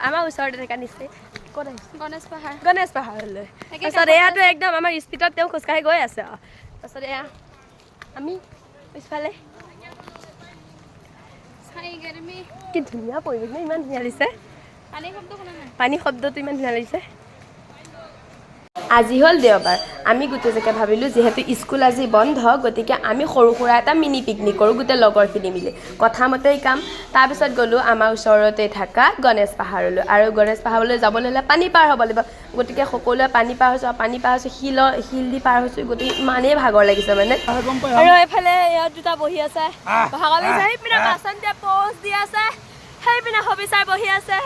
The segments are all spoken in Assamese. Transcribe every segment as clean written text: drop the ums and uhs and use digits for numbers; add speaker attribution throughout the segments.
Speaker 1: আমাৰ ওচৰতে থকা নিশ্চয় ক'ত আহিছে
Speaker 2: গণেশ
Speaker 1: পাহাৰলৈ তাৰপিছত এয়াতো একদম আমাৰ স্পীডত তেওঁ খোজকাঢ়ি গৈ আছে আৰু তাৰপিছত এয়া আমি পিছফালে কি ধুনীয়া পৰিৱেশ ন ইমান ধুনীয়া লাগিছে পানী শব্দটো ইমান ধুনীয়া লাগিছে আজি হ'ল দেওবাৰ আমি গোটেইজাকে ভাবিলোঁ যিহেতু স্কুল আজি বন্ধ গতিকে আমি সৰু সুৰা এটা মিনি পিকনিক কৰোঁ গোটেই লগৰখিনি মিলি কথামতেই কাম তাৰপিছত গ'লোঁ আমাৰ ওচৰতে থকা গণেশ পাহাৰলৈ আৰু গণেশ পাহাৰলৈ যাবলৈ হ'লে পানী পাৰ হ'ব লাগিব গতিকে সকলোৱে পানী পাৰ হৈছোঁ শিল দি পাৰ হৈছোঁ গতিকে ইমানেই ভাগৰ লাগিছে মানে আৰু এইফালে ইয়াত দুটা বহি আছে সেইপিনে বাচন দিয়া প'জ দি আছে সেইপিনে হবিচাৰ বহি আছে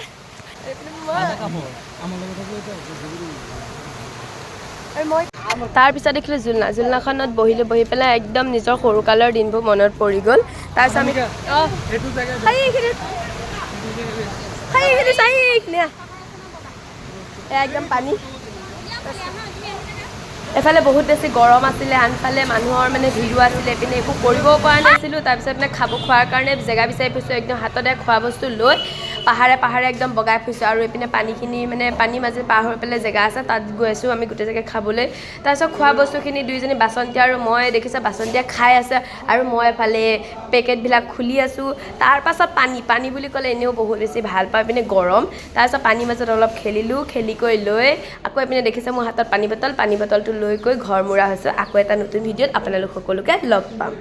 Speaker 1: তাৰপিছত দেখিলোঁ জুলনাখনত বহি পেলাই একদম নিজৰ সৰুকালৰ দিনবোৰ মনত পৰি গ'ল তাৰপিছত আমি একদম পানী এফালে বহুত বেছি গৰম আছিলে আনফালে মানুহৰ মানে ভিৰো আছিলে এইপিনে একো কৰিবও পৰা নাছিলোঁ তাৰপিছত মানে খোৱাৰ কাৰণে জেগা বিচাৰি ফুৰিছোঁ একদম হাততে খোৱা বস্তু লৈ পাহাৰে একদম বগাই ফুৰিছোঁ আৰু এইপিনে পানীখিনি মানে পানীৰ মাজত পাৰ হৈ পেলাই জেগা আছে তাত গৈ আছোঁ আমি গোটেই জেগা খাবলৈ তাৰপিছত খোৱা বস্তুখিনি দুইজনী বাচন্তীয়া আৰু মই দেখিছোঁ বাচন্তীয়া খাই আছে আৰু মই এফালে পেকেটবিলাক খুলি আছোঁ তাৰপাছত পানী বুলি ক'লে এনেও বহুত বেছি ভাল পাই পিনে গৰম তাৰপিছত পানীৰ মাজত অলপ খেলি কৰি লৈ আকৌ এইপিনে দেখিছে মোৰ হাতত পানী বটলটো লৈ গৈ ঘৰ মূৰা হৈছোঁ আকৌ এটা নতুন ভিডিঅ'ত আপোনালোক সকলোকে লগ পাম